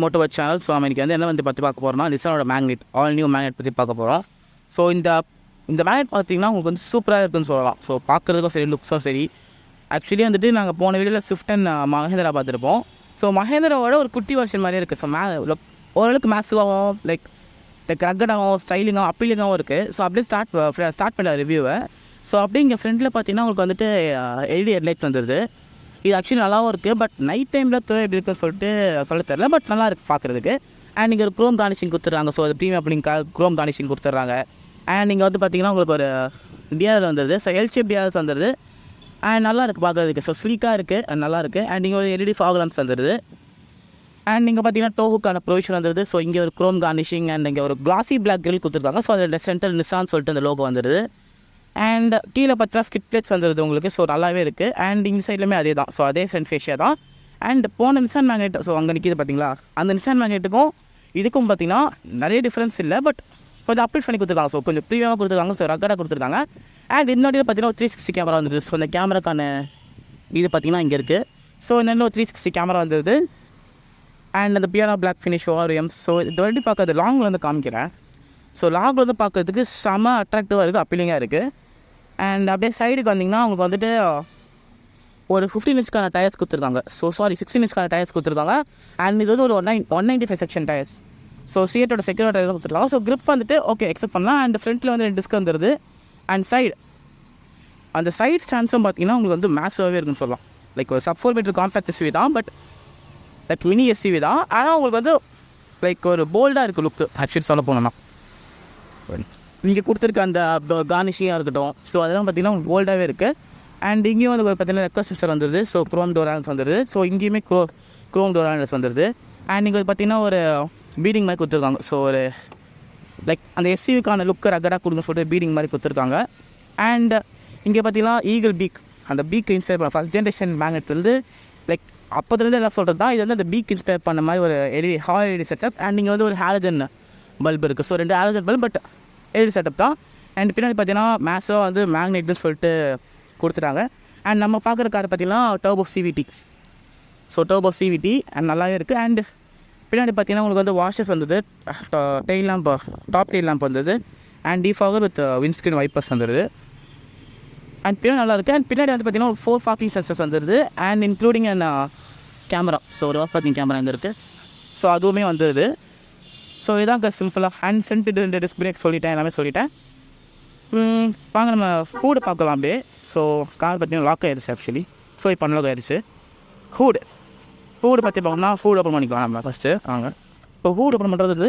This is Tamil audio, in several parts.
Moto channel. ஸோ இன்றைக்கி வந்து என்ன வந்து பற்றி பார்க்க போகிறோம்னா நிசானோட மேக்னெட், ஆல் நியூ மேக்னெட் பற்றி பார்க்க போகிறோம். ஸோ இந்த மேக்னெட் பார்த்தீங்கன்னா உங்களுக்கு வந்து சூப்பராக இருக்குன்னு சொல்லலாம். ஸோ பார்க்குறதுக்கும் சரி, லுக்ஸும் சரி. ஆக்சுவலி வந்துட்டு நாங்கள் போன வீடியோவில் ஸ்விஃப்ட் அண்ட் மஹேந்திரா பார்த்துருப்போம். ஸோ மஹேந்திராவோட ஒரு குட்டி வெர்ஷன் மாதிரியே இருக்குது. ஸோ ஓரளவுக்கு மேசிவாகவும் லைக் ரக்கடாகவும் ஸ்டைலிங்காகவும் அப்பீலிங்காகவும் இருக்குது. ஸோ அப்படியே ஸ்டார்ட் பண்ண ரிவ்யூவை. ஸோ அப்படியே இங்கே ஃப்ரெண்டில் பார்த்தீங்கன்னா உங்களுக்கு வந்துட்டு எல்இடி ஹெட்லைட்ஸ் வந்துடுது. இது ஆக்சுவலி நல்லாவும் இருக்குது. பட் நைட் டைமில் துறை எப்படி இருக்குன்னு சொல்ல தெரில. பட் நல்லா இருக்குது பார்க்குறதுக்கு. அண்ட் இங்கே ஒரு க்ரோம் கார்னிஷிங் கொடுத்துட்றாங்க. ஸோ அது ப்ரீமியம் அப்படிங்காக க்ரோம் கார்னிஷிங் கொடுத்துட்றாங்க. அண்ட் இங்கே வந்து பார்த்திங்கன்னா உங்களுக்கு ஒரு டிஆர்எல் வந்துடுது. ஸோ எல்ஷேப் டிஆர்எல்ஸ் வந்துடுது. அண்ட் நல்லா இருக்குது பார்க்குறதுக்கு. ஸோ ஸ்லீக்காக இருக்குது அண்ட் நல்லாயிருக்கு. அண்ட் இங்கே ஒரு எல்இடி ஃபாக் லாம்ப்ஸ் வந்துடுது. அண்ட் இங்கே பார்த்தீங்கன்னா டோஹுக்கான ப்ரொவிஷன் வந்துடுது. ஸோ இங்கே ஒரு க்ரோம் கார்னிஷிங் அண்ட் இங்கே ஒரு கிளாசி பிளாக் கிரில் கொடுத்துருக்காங்க. ஸோ அதில் சென்டர் நிசான்னு சொல்லிட்டு அந்த லோகோ வந்துடுது. அண்ட் கீழே பார்த்தா ஸ்கிட் பிளேட்ஸ் வந்துடுது உங்களுக்கு. ஸோ நல்லாவே இருக்குது. அண்ட் இந்த சைட்லையுமே அதே தான். ஸோ அதே ஃப்ரண்ட் ஃபேஷியா தான். அண்ட் போன நிசான் மேக்னெட், ஸோ அங்கே நிற்கிது பார்த்தீங்களா, அந்த நிசான் மேக்னெட்டுக்கும் இதுக்கும் பார்த்தீங்கன்னா நிறைய டிஃப்ரென்ஸ் இல்லை. பட் கொஞ்சம் அப்டேட் பண்ணி கொடுத்துருக்காங்க. ஸோ கொஞ்சம் ப்ரீமியமாக கொடுத்துருக்காங்க. ஸோ ரக்கடாக கொடுத்துருக்காங்க. அண்ட் இன்னொரு பார்த்தீங்கன்னா ஒரு 360 கேமரா வந்துடுது. ஸோ அந்த கேமராக்கான இது பார்த்தீங்கன்னா இங்கே இருக்குது. ஸோ இந்த ஒரு 360 கேமரா வந்துடுது. அண்ட் அந்த piano black finish ORM. So இது வரைக்கும் பார்க்கறது லாங்கில் வந்து காமிக்கிறேன். ஸோ லாங்கில் வந்து பார்க்கறதுக்கு செம அட்ராக்டிவாக இருக்குது, அப்பீலிங்காக இருக்குது. அண்ட் அப்படியே சைடுக்கு வந்திங்கன்னா அவங்களுக்கு வந்துட்டு ஒரு 15 இன்ச்சுக்கான டயர்ஸ் கொடுத்துருக்காங்க. ஸோ 16 இன்ச்சுக்கான டயர்ஸ் கொடுத்துருக்காங்க. அண்ட் இது வந்து ஒரு 195 செக்ஷன் டயர்ஸ். ஸோ சிஎட்டோட செக்யூர் டயர்ஸ் கொடுத்துருக்காங்க. ஸோ grip வந்துட்டு ஓகே எக்ஸப்ட் பண்ணலாம். அண்ட் ஃப்ரண்ட்டில் வந்து 2 டிஸ்க் வந்துடுது. அண்ட் அந்த சைட் ஸ்டாண்ட்ஸும் பார்த்தீங்கன்னா உங்களுக்கு வந்து மேஸாகவே இருக்குன்னு சொல்லலாம். லைக் ஒரு sub 4 மீட்டர் காம்பேக்ட் SUV தான். பட் லைக் மினி SUV தான். ஆனால் உங்களுக்கு வந்து லைக் ஒரு போல்டாக இருக்குது லுக்கு. ஆக்சுவலி சொல்ல போனோம்னா இங்கே கொடுத்துருக்க அந்த கார்னிஷிங்காக இருக்கட்டும். ஸோ அதெல்லாம் பார்த்திங்கன்னா உங்களுக்கு போல்டாகவே இருக்குது. அண்ட் இங்கேயும் வந்து பார்த்திங்கன்னா ரெக்வஸ்ட் சிஸ்டர் வந்துடுது. ஸோ க்ரோம் டோர் ஹேண்டல்ஸ் வந்துடுது. ஸோ இங்கேயுமே க்ரோம் டோர் ஹேண்டல்ஸ் வந்துடுது. அண்ட் இங்கே பார்த்திங்கன்னா ஒரு பீடிங் மாதிரி கொடுத்துருக்காங்க. ஸோ ஒரு லைக் அந்த SUVக்கான லுக்கு ரக்கடாக கொடுங்க சொல்லிட்டு பீடிங் மாதிரி கொடுத்துருக்காங்க. அண்ட் இங்கே பார்த்திங்கன்னா ஈகிள் பீக், அந்த பீக் இன்ஸ்பயர் பண்ண ஃபஸ்ட் ஜென்ரேஷன் மேக்னெட் வந்து லைக் அப்போதுலேருந்து எல்லாம் சொல்கிறது தான். இது வந்து அந்த பீக் இன்ஸ்பயர் பண்ண மாதிரி ஒரு LED செட்டப். அண்ட் இங்கே வந்து ஒரு ஹாலஜன் பல்ப் இருக்குது. So 2 halogen bulb, but LED setup தான். அண்ட் பின்னாடி பார்த்தீங்கன்னா மேக்ஸோ வந்து மேக்னெட்னு சொல்லிட்டு கொடுத்துட்டாங்க. அண்ட் நம்ம பார்க்குற கார் பார்த்திங்கன்னா turbo CVT. So turbo CVT and நல்லாவே இருக்குது. அண்ட் பின்னாடி பார்த்திங்கன்னா உங்களுக்கு வந்து வாஷஸ் வந்தது, டாப் டெயில் லேம்ப் வந்தது. And defogger with windscreen vipers வந்துடுது. அண்ட் பின்னாடி நல்லாயிருக்கு. அண்ட் பின்னாடி வந்து பார்த்திங்கன்னா ஒரு 4 பார்க்கிங் சென்சர்ஸ் வந்துடுது. And including and camera. So ஒரு பார்க்கிங் கேமரா இங்கே இருக்குது. ஸோ அதுவுமே வந்துடுது. ஸோ இதாங்க சிம்பிளாக ஹேண்ட் சென்ட் டிஸ்க் பிரேக் சொல்லிட்டேன், எல்லாமே சொல்லிட்டேன். வாங்க நம்ம ஹூடு பார்க்கலாம் அப்படியே. ஸோ கார் பார்த்தீங்கன்னா லாக் ஆகிடுச்சு ஆக்சுவலி. ஸோ இப்போ அன்லாக் ஆகிடுச்சு. ஹூடு பற்றி பார்க்கணும்னா ஹூட் ஓப்பன் பண்ணிக்கலாம் நம்ம ஃபஸ்ட்டு. வாங்க இப்போ ஹூட் ஓப்பன் பண்ணுறது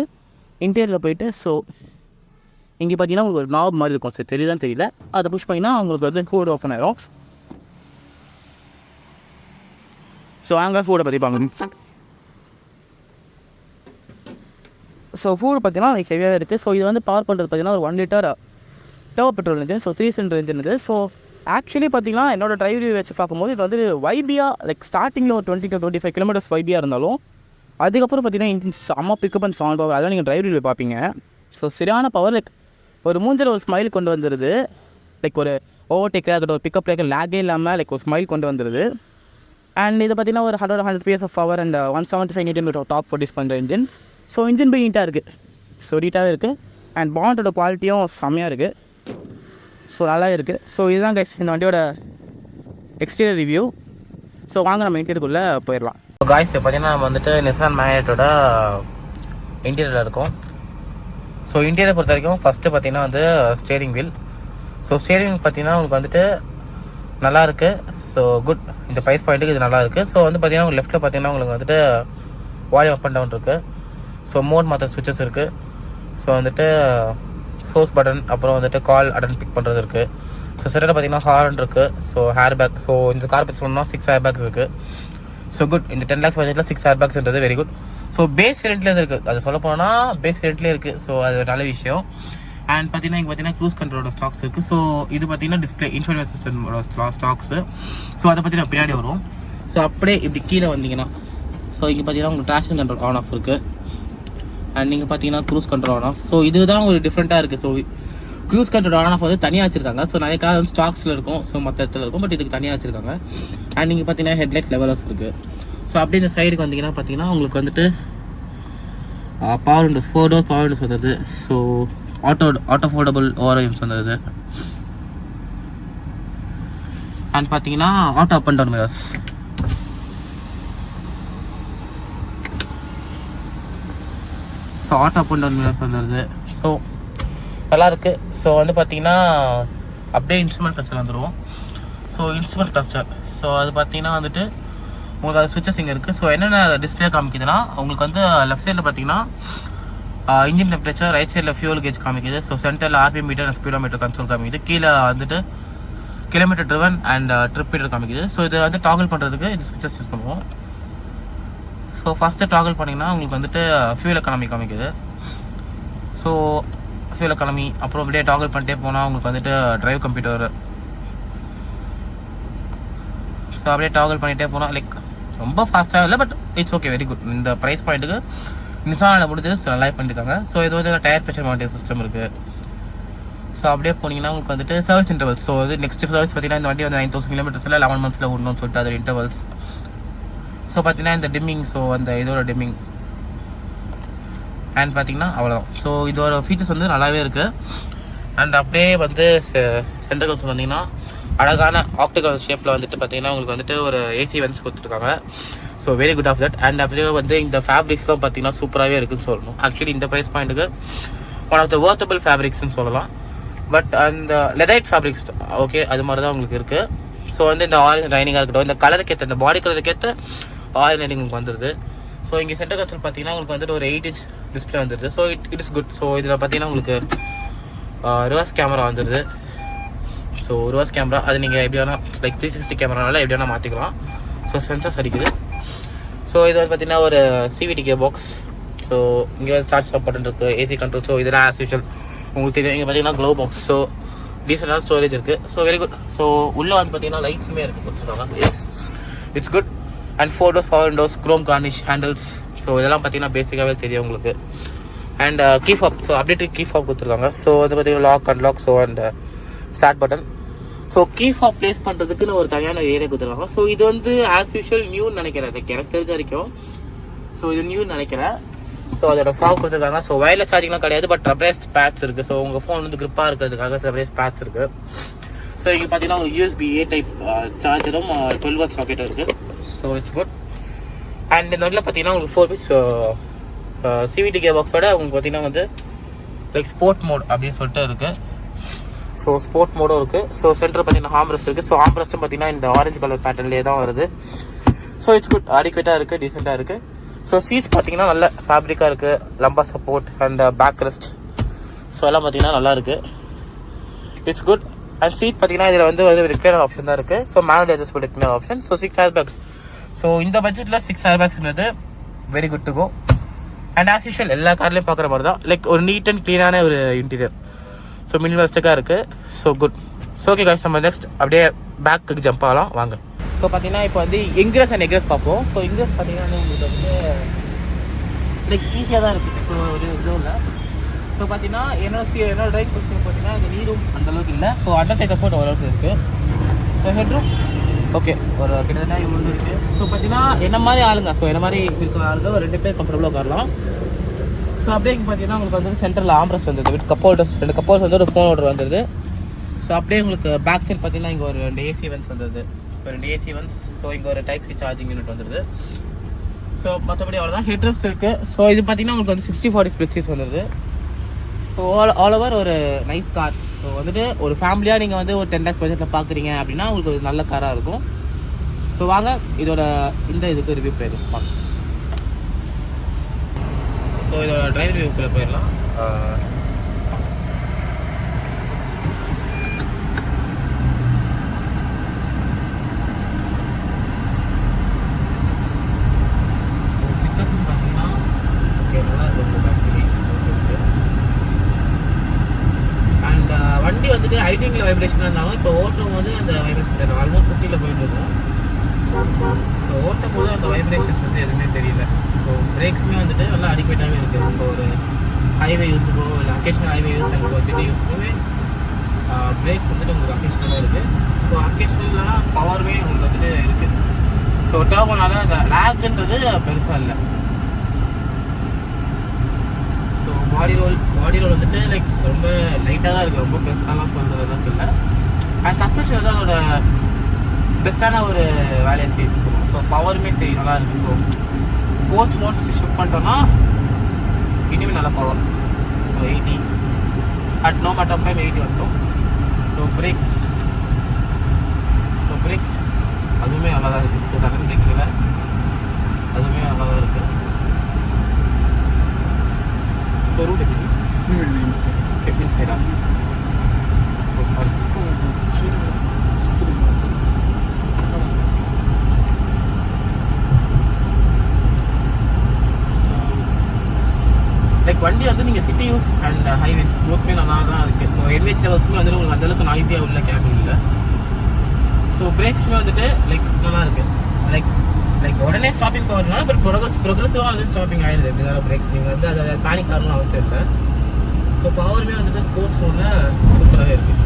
இன்டீரியரில் போயிட்டு, ஸோ இங்கே பார்த்தீங்கன்னா உங்களுக்கு ஒரு நாப் மாதிரி இருக்கும். சரி தெரியுதான்னு தெரியல. அதை புஷ் பண்ணிங்கன்னா உங்களுக்கு வந்து ஹூட் ஓப்பன் ஆகிடும். ஸோ வாங்க ஹூடை பற்றி பார்க்கணும். ஸோ ஹூடு பார்த்தீங்கன்னா லைக் ஹெவியாக இருக்குது. ஸோ இது வந்து பவர் பண்ணுறது பார்த்தீங்கன்னா ஒரு 1 litre turbo petrol engine. So 3 cylinder engine இது. ஸோ ஆக்சுவலி பார்த்தீங்கன்னா என்னோட டிரைவ் ரிவ்யூ வச்சு பார்க்கும்போது இது வந்து வைபியாக லைக் ஸ்டார்டிங்கில் ஒரு 20 to 25 கிலோமீட்டர்ஸ் வைபியாக இருந்தாலும் அதுக்கப்புறம் பார்த்தீங்கன்னா இன்ஜின் செம்ம பிக்கப் அண்ட் சவுண்ட் பவர். அதெல்லாம் நீங்கள் டிரைவ் ரிவ்யூ பார்ப்பீங்க. ஸோ சரியான பவர். லைக் ஒரு மூஞ்சில் ஒரு ஸ்மைல் கொண்டு வந்துடுது. லைக் ஒரு ஓவர்டேக்காக இருக்கட்டும், ஒரு பிக்கப் லேக்கர் லேகே இல்லாமல் லைக் ஒரு ஸ்மைல் கொண்டு வந்துடுது. அண்ட் இது பார்த்தீங்கன்னா ஒரு 100 PS of power and 175 Nm top produce பண்ணுற இன்ஜின். ஸோ இன்ஜின் போய் நீட்டாக இருக்குது. ஸோ நீட்டாகவே இருக்குது. அண்ட் பாண்டோட குவாலிட்டியும் செம்மையாக இருக்குது. ஸோ நல்லா இருக்குது. ஸோ இதுதான் கைஸ் இந்த வண்டியோட எக்ஸ்டீரியர் ரிவ்யூ. ஸோ வாங்க நம்ம இன்டீரியருக்குள்ளே போயிடலாம். ஸோ காய்ஸ் இப்போ பார்த்தீங்கன்னா நம்ம வந்துட்டு நிசான் மேக்னெட்டோட இன்டீரியரில் இருக்கும். ஸோ இன்டீரியர் பொறுத்த வரைக்கும் ஃபஸ்ட்டு பார்த்தீங்கன்னா வந்து ஸ்டேரிங் வீல். ஸோ ஸ்டேரிங் பார்த்தீங்கன்னா உங்களுக்கு வந்துட்டு நல்லாயிருக்கு. So good. இந்த ப்ரைஸ் பாயிண்ட்டுக்கு இது நல்லாயிருக்கு. ஸோ வந்து பார்த்தீங்கன்னா உங்களுக்கு லெஃப்ட்டில் பார்த்தீங்கன்னா உங்களுக்கு வந்துட்டு வால்யூம் அப் அண்ட் டவுன் இருக்குது. ஸோ மோட் மாற்ற ஸ்விட்சஸ் இருக்குது. ஸோ வந்துட்டு சோர்ஸ் பட்டன், அப்புறம் வந்துட்டு கால் அட்டன் பிக் பண்ணுறது இருக்குது. ஸோ செட்டில் பார்த்தீங்கன்னா ஹார்ன் இருக்குது. So airbag. ஸோ இந்த கார் பற்றி சொல்லணும்னா 6 ஹேர் பேக்ஸ் இருக்குது. So good. இந்த 10 lakhs பட்ஜெட்டில் 6 ஹேர் பேக்ஸ்ன்றது வெரி குட். ஸோ பேஸ் வேரியண்ட்லேருந்து இருக்குது. அது சொல்ல போனால் பேஸ் வேரியண்ட்லேயே இருக்குது. ஸோ அது ஒரு நல்ல விஷயம். அண்ட் பார்த்தீங்கன்னா இங்கே பார்த்தீங்கன்னா க்ரூஸ் கண்ட்ரோலோட ஸ்டாக்ஸ் இருக்குது. ஸோ இது பார்த்தீங்கன்னா டிஸ்பிளே இன்ஃபர்மேஷன் சிஸ்டமோட ஸ்டாக்ஸு. ஸோ அதை பற்றி நான் பின்னாடி வரும். ஸோ அப்படியே இப்படி கீழே வந்தீங்கன்னா ஸோ இங்கே பார்த்தீங்கன்னா உங்களுக்கு ட்ராக்ஷன் கண்ட்ரோல் ஆன் ஆஃப் இருக்குது. அண்ட் நீங்கள் பார்த்தீங்கன்னா cruise control on off. So இதுதான் ஒரு டிஃப்ரெண்ட்டாக இருக்குது. So cruise control on off வந்து தனியாக வச்சுருக்காங்க. ஸோ நிறைய கார் வந்து ஸ்டாக்ஸில் இருக்கும். ஸோ மற்ற இடத்துல இருக்கும். பட் இதுக்கு தனியாக வச்சுருக்காங்க. அண்ட் நீங்கள் பார்த்தீங்கன்னா ஹெட்லைட் லெவலர்ஸ் இருக்குது. ஸோ அப்படியே இந்த சைடுக்கு வந்தீங்கன்னா பார்த்தீங்கன்னா உங்களுக்கு வந்துட்டு power windows 4 door power windows வந்தது. ஸோ ஆட்டோ ஃபோல்டபுள் ஓஆர்எம்ஸ் வந்தது. அண்ட் பார்த்தீங்கன்னா auto up and down mirrors. So auto up and down mirrors வந்துடுது. ஸோ நல்லாயிருக்கு. ஸோ வந்து பார்த்தீங்கன்னா அப்படியே இன்ஸ்ட்ருமெண்ட் கிளஸ்டர் வந்துடுவோம். ஸோ இன்ஸ்ட்ருமெண்ட் கிளஸ்டர் ஸோ அது பார்த்தீங்கன்னா வந்துட்டு உங்களுக்கு அது ஸ்விட்சஸ் இங்கே இருக்குது. ஸோ என்னென்ன டிஸ்பிளே காமிக்குதுன்னா உங்களுக்கு வந்து லெஃப்ட் சைடில் பார்த்தீங்கன்னா இன்ஜின் டெம்பரேச்சர், ரைட் சைடில் ஃபியூல் கேஜ் காமிக்குது. ஸோ சென்டரில் RPM metre and speedometer console காமிக்குது. கீழே வந்துட்டு kilometre driven and trip meter காமிக்குது. ஸோ இது வந்து டாகிள் பண்ணுறதுக்கு இது ஸ்விட்சஸ் யூஸ் பண்ணுவோம். ஸோ ஃபஸ்ட்டு டாகிள் பண்ணிங்கன்னா உங்களுக்கு வந்துட்டு ஃபியூல் எக்கானமி காமிக்குது. ஸோ ஃபியூல் எக்கானமி அப்புறம் அப்படியே டாகிள் பண்ணிட்டே போனால் உங்களுக்கு வந்துட்டு ட்ரைவ் கம்ப்யூட்டர். ஸோ அப்படியே டாகிள் பண்ணிகிட்டே போனால் லைக் ரொம்ப ஃபாஸ்ட்டாக இல்லை, but it's okay, very good. இந்த ப்ரைஸ் பாயிண்ட்டுக்கு நிசானில் முடிஞ்சது நல்லா பண்ணியிருக்காங்க. ஸோ இது வந்து டயர் ப்ரெஷர் மானிட்டர் சிஸ்டம் இருக்குது. ஸோ அப்படியே போனீங்கன்னா உங்களுக்கு வந்துட்டு சர்வீஸ் இன்டர்வல்ஸ். ஸோ வந்து நெக்ஸ்ட் சர்வீஸ் பார்த்தீங்கன்னா இந்த வண்டி வந்து 9000 கிலோமீட்டர்ஸில் 11 மந்த்ஸில் விடணும்னு சொல்லிட்டு அது இன்டர்வல்ஸ். ஸோ பார்த்தீங்கன்னா இந்த டிம்மிங், ஸோ அந்த இதோட டிம்மிங் அண்ட் பார்த்தீங்கன்னா அவ்வளோதான். ஸோ இதோட ஃபீச்சர்ஸ் வந்து நல்லாவே இருக்குது. அண்ட் அப்படியே வந்து சென்டர் கன்சோல் வந்தீங்கன்னா அழகான ஆப்டிகல் ஷேப்பில் வந்துட்டு பார்த்தீங்கன்னா உங்களுக்கு வந்துட்டு ஒரு ஏசி வென்ஸ் கொடுத்துருக்காங்க. So very good of that. And அப்படியே வந்து இந்த ஃபேப்ரிக்ஸ்லாம் பார்த்தீங்கன்னா சூப்பராகவே இருக்குதுன்னு சொல்லணும். ஆக்சுவலி இந்த ப்ரைஸ் பாயிண்ட்டுக்கு ஒன் ஆஃப் த வர்த்தபிள் ஃபேப்ரிக்ஸ்னு சொல்லலாம். பட் அந்த லெதைட் ஃபேப்ரிக்ஸ் ஓகே அது மாதிரி தான் உங்களுக்கு இருக்குது. ஸோ வந்து இந்த ஆரஞ்ச் லைனிங்காக இருக்கட்டும், இந்த கலருக்கு ஏற்ற இந்த பாடி கலருக்கு ஏற்ற ஆரஞ்ச் லைனிங் உங்களுக்கு வந்துடுது. ஸோ இங்கே சென்டர் கன்சோல் பார்த்தீங்கன்னா உங்களுக்கு வந்துட்டு ஒரு 8 இன்ச் டிஸ்பிளே வந்துடுது. So it is good. So இதில் பார்த்தீங்கன்னா உங்களுக்கு ரிவர்ஸ் கேமரா வந்துடுது. ஸோ ரிவர்ஸ் கேமரா அது நீங்கள் எப்படி வேணால் லைக் 360 கேமரானால எப்படி வேணால் மாற்றிக்கலாம். ஸோ சென்சர்ஸ் அடிக்குது. ஸோ இது வந்து பார்த்தீங்கன்னா ஒரு சிவிடி கே பாக்ஸ். ஸோ இங்கே ஸ்டார்ட் ஸ்டாப் பட்டன் இருக்குது, ஏசி கண்ட்ரோல். ஸோ இதெல்லாம் ஆஸ் யூஷுவல் உங்களுக்கு தெரியும். இங்கே பார்த்தீங்கன்னா க்ளோ பாக்ஸ். ஸோ டீசெண்டான ஸ்டோரேஜ் இருக்குது. So very good. ஸோ உள்ளே வந்து பார்த்தீங்கன்னா லைட்ஸுமே இருக்குது கொடுத்துருக்காங்க. It's good. And 4 doors power windows, chrome garnish handles. So இதெல்லாம் பார்த்தீங்கன்னா பேசிக்காகவே தெரியும் உங்களுக்கு. And key fob. So update key fob கொடுத்துருக்காங்க. ஸோ வந்து பார்த்தீங்கன்னா lock unlock. So and start button. So key fob place பண்ணுறதுக்குன்னு ஒரு தனியான ஏரியா கொடுத்துருக்காங்க. ஸோ இது வந்து ஆஸ் யூஷுவல் நியூன்னு நினைக்கிறேன், எனக்கு தெரிஞ்ச வரைக்கும். ஸோ இது நியூன்னு நினைக்கிறேன். ஸோ அதோட ஃபாப் கொடுத்துருக்காங்க. ஸோ வயர்லெஸ் சார்ஜிங்லாம் கிடையாது, பட் ரப்ரைஸ்ட் பேட்ஸ் இருக்குது. ஸோ உங்கள் ஃபோன் வந்து கிரிப்பாக இருக்கிறதுக்காக ரப்ரைஸ்ட் பேட்ஸ் இருக்குது. ஸோ இங்கே பார்த்தீங்கன்னா உங்களுக்கு USB-A டைப் சார்ஜரும் 12 வாட் சாக்கெட்டும் இருக்குது. So it's good. அண்ட் இந்த வண்டியில் பார்த்தீங்கன்னா உங்களுக்கு 4 பீஸ் சிவிடி கே பாக்ஸோட உங்களுக்கு பார்த்தீங்கன்னா வந்து லைக் ஸ்போர்ட் மோட் அப்படின்னு சொல்லிட்டு இருக்குது. ஸோ ஸ்போர்ட் மோடும் இருக்குது. ஸோ சென்டர் பார்த்தீங்கன்னா ஹார்ம்ரெஸ்ட் இருக்குது. ஸோ ஹார்ம்ரெஸ்ட்டும் பார்த்தீங்கன்னா இந்த ஆரஞ்சு கலர் பேட்டர்ன்லேயே தான் வருது. So it's good. அடிக்வேட்டாக இருக்குது, டீசெண்டாக இருக்குது. ஸோ சீட்ஸ் பார்த்தீங்கன்னா நல்ல ஃபேப்ரிக்காக இருக்குது, lumbar support and back rest. So எல்லாம் பார்த்தீங்கன்னா நல்லா இருக்குது. It's good. அண்ட் சீட் பார்த்தீங்கன்னா இதில் வந்து ரிக்ளைனர் ஆப்ஷன் தான் இருக்குது. So manual adjustable recliner option. So 6 airbags. So இந்த பட்ஜெட்டில் 6 ஏர் பேக்ஸ்ன்றது very good to go. And as usual எல்லா கார்லேயும் பார்க்குற மாதிரி தான் லைக் ஒரு நீட் அண்ட் க்ளீனான ஒரு இன்டீரியர். ஸோ மினிமலிஸ்டிக்காக இருக்குது. So good. So okay guys, நம்ம நெக்ஸ்ட் அப்படியே பேக்கு ஜம்ப் ஆகலாம் வாங்க. ஸோ பார்த்தீங்கன்னா இப்போ வந்து இன்க்ரஸ் அண்ட் எக்ரஸ் பார்ப்போம். ஸோ இன்க்ரஸ் பார்த்தீங்கன்னா உங்களுக்கு வந்து லைக் ஈஸியாக தான் இருக்குது. ஸோ ஒரு இதுவும் இல்லை. ஸோ பார்த்தீங்கன்னா என்னோட ட்ரைவ் பொசிஷன் பார்த்தீங்கன்னா இந்த நீரும் அந்தளவுக்கு இல்லை. ஸோ அட்வான்டேஜ் சப்போர்ட் ஓரளவுக்கு இருக்குது. ஸோ ஹெட்ரூம் ஓகே ஒரு கிட்டத்தட்ட இவ்வளோ இருக்குது. ஸோ பார்த்தீங்கன்னா என்ன மாதிரி ஆளுங்க, ஸோ என்ன மாதிரி இருக்கிற ஆளுங்க ஒரு 2 பேர் கம்ஃபர்டபுளாக உட்காரலாம். ஸோ அப்படியே பார்த்தீங்கன்னா உங்களுக்கு வந்து சென்டரில் ஆம்ரஸ் வந்துடுது with cup holders. 2 cup holders வந்து ஒரு ஃபோன் ஹோல்டர் வந்துடுது. ஸோ அப்படியே உங்களுக்கு பேக் சைட் பார்த்தீங்கன்னா இங்கே ஒரு 2 ஏசி வென்ஸ் வந்துடுது. So 2 AC Vance. ஸோ இங்கே ஒரு டைப் சி சார்ஜிங் யூனிட் வந்துடுது. ஸோ மற்றபடி அவ்வளோதான். ஹெட் ரெஸ்ட் இருக்குது. ஸோ இது பார்த்தீங்கன்னா உங்களுக்கு வந்து 60/40 ஸ்ப்ளிட் சீட்ஸ் வந்துடுது. ஸோ ஆல் ஓவர் ஒரு நைஸ் கார். ஸோ வந்துட்டு ஒரு ஃபேமிலியாக நீங்கள் வந்து ஒரு 10 lakhs பட்ஜெட்டில் பார்க்குறீங்க அப்படின்னா உங்களுக்கு ஒரு நல்ல காராக இருக்கும். ஸோ வாங்க இதோட இந்த இதுக்கு ரிவ்யூ போயிடலாம் வாங்க. ஸோ இதோட டிரைவர் ரிவ்யூக்குள்ளே போயிடலாம். ஸோ பிக்கப்னு பார்த்தீங்கன்னா ஓகே நல்லா இருக்கும் பேட்டரி. அண்ட் வண்டி வந்துட்டு ஐடிங்கில் வைப்ரேஷனாக இருந்தாலும் இப்போ ஓட்டும் போது அந்த வைப்ரேஷன் தெரியும். ஆல்மோஸ்ட் 50 போயிட்டு இருக்கும். ஸோ ஓட்டும் போது அந்த வைப்ரேஷன்ஸ் வந்து எதுவுமே தெரியல. ஸோ பிரேக்ஸுமே வந்துட்டு நல்லா அடிக்வேட்டாகவே இருக்குது. ஸோ ஒரு ஹைவே யூஸுக்கோ இல்லை occasional highway use and city யூஸுக்குமே பிரேக்ஸ் வந்துட்டு உங்களுக்கு அக்கேஷனலாக இருக்குது. ஸோ அக்கேஷனல்னா பவருமே உங்களுக்கு வந்துட்டு இருக்குது. ஸோ டர்போனால அந்த லேக்குன்றது பெருசாக இல்லை. பாடி ரோல் வந்துட்டு லைக் ரொம்ப லைட்டாக தான் இருக்குது, ரொம்ப பெருசாலாம் சொல்கிறது அளவுக்கு இல்லை. அண்ட் சஸ்பென்ஷன் வந்து அதோட பெஸ்ட்டான ஒரு வேலையை செய்யுது. ஸோ பவருமே சரி நல்லா இருக்குது. ஸோ ஸ்போர்ட்ஸ் மோட் ஷிஃப்ட் பண்ணிட்டோன்னா இனிமேல் நல்லா power. So 80 at no matter of time 80 வந்துட்டோம். ஸோ பிரேக்ஸ் அதுவுமே நல்லா தான் இருக்குது. ஸோ சடன் பிரேக்கில் அதுவுமே நல்லா தான் இருக்குது. ஸோ ரூட் எப்படி சைடா? ஓ சாரி. லைக் வண்டி வந்து நீங்கள் சிட்டி யூஸ் அண்ட் ஹைவேஸ் போத்துமே நல்லா தான் இருக்குது. ஸோ என்ஹெச் லெவல்ஸுமே வந்துட்டு உங்களுக்கு அந்தளவுக்கு நாய்ஸியாக உள்ள கேபின் இல்லை. ஸோ பிரேக்ஸுமே வந்துட்டு லைக் நல்லா இருக்குது. லைக் உடனே ஸ்டாப்பிங் பவர்னால பட் ப்ரோக்ரெசிவாக வந்து ஸ்டாப்பிங் ஆயிடுது. எப்படினால பிரேக்ஸ் நீங்கள் வந்து அதை பேனிக் ஆகணும்னு அவசியம் இல்லை. ஸோ பவருமே வந்துட்டு ஸ்போர்ட்ஸ் மோடில் சூப்பராகவே இருக்குது.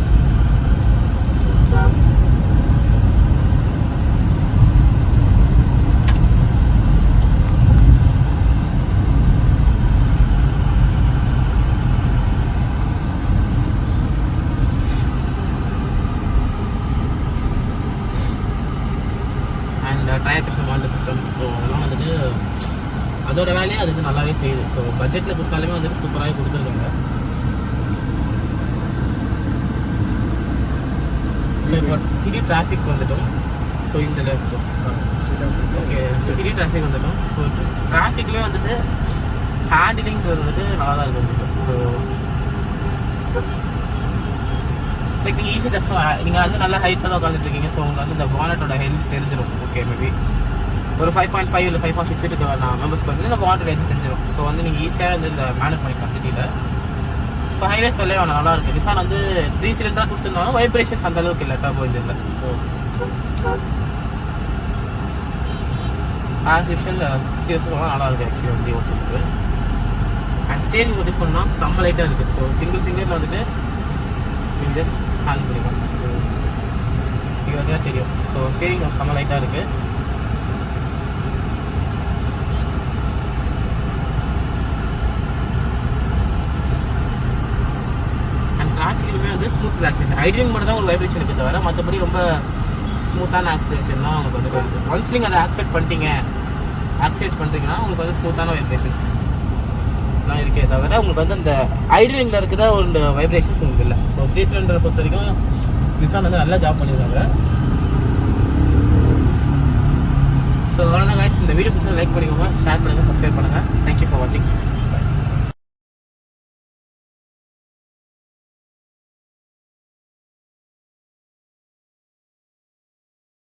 Tyre pressure monitor system. So அதெல்லாம் வந்துட்டு அதோட வேலையை அதுக்கு நல்லாவே செய்யுது. ஸோ பட்ஜெட்டில் கொடுத்தாலுமே வந்துட்டு சூப்பராகவே கொடுத்துருக்காங்க. ஸோ இப்போ சிட்டி டிராஃபிக் வந்துட்டோம். ஸோ இந்த லெஃப்ட் ஓகே சிட்டி டிராஃபிக் வந்துட்டோம். ஸோ டிராஃபிக்லேயே வந்துட்டு ஹேண்டிலிங்கிறது வந்துட்டு நல்லா தான் இருக்குது. ஸோ லைக் நீங்கள் ஈஸியாக ஜஸ்ட் நீங்கள் வந்து நல்லா ஹைட்டில் தான் உட்காந்துட்டு இருக்கீங்க. ஸோ உங்களுக்கு வந்து இந்த பானட்டோட ஹெல்த் தெரிஞ்சிடும். ஓகே மேபி ஒரு 5.5 இல்லை 5.6 ஃபீட்டுக்கு நான் மெம்பர்ஸ்க்கு வந்து இந்த பானட்டோட ஹெல்த் தெரிஞ்சிடும். ஸோ வந்து நீங்கள் ஈஸியாக வந்து இந்த மேனேஜ் பண்ணிக்கலாம் சிட்டியில். ஸோ ஹைவேஸ் சொல்லவே வேணும் நல்லா இருக்குது. நிசான் வந்து 3 சிலிண்டராக கொடுத்துருந்தாலும் வைப்ரேஷன்ஸ் அந்த அளவுக்கு இல்லை டர்போ இன்ஜினில். ஸோ ஆஸ் யூஷுவல் சீரியஸாக நல்லா இருக்குது ஆக்சுவலி வண்டி ஓட்டுறதுக்கு. அண்ட் ஸ்டேரிங் பற்றி சொன்னால் செம்ம லைட்டாக இருக்குது. ஸோ சிங்கிள் ஃபிங்கரில் வந்துட்டு நீங்கள் ஜஸ்ட் ஹேண்ட் பண்ணிக்கலாம். ஸோ இது வந்து தெரியும். ஸோ ஸ்டேரிங் செம்ம லைட்டாக இருக்குது. அண்ட் டிராஃபிக்லுமே வந்து ஸ்மூத் ஆக்சிடென்ட் ஐடிங் மட்டும் தான் உங்களுக்கு வைப்ரேஷன் இருக்குது தவிர மற்றபடி ரொம்ப ஸ்மூத்தான ஆக்சிலேஷன் தான் உங்களுக்கு வந்து வருது. ஒன்ஸ் நீங்கள் அதை ஆக்சிலேட் பண்ணுறீங்கன்னா உங்களுக்கு வந்து ஸ்மூத்தான வைப்ரேஷன்ஸ் தான் இருக்கே தவிர உங்களுக்கு வந்து அந்த ஐடிலிங்கில் இருக்கிற ஒரு வைப்ரேஷன்ஸ் உங்களுக்கு இல்லை. ஸோ 3 சிலிண்டரை பொறுத்த வரைக்கும் நிசான் வந்து நல்லா ஜாப் பண்ணியிருக்காங்க. ஸோ அவ்வளோதான் guys, இந்த வீடியோ பிடிச்சா லைக் பண்ணிக்கோங்க, ஷேர் பண்ணுங்கள், சப்ஸ்கிரைப் பண்ணுங்கள். தேங்க்யூ ஃபார் வாட்சிங்.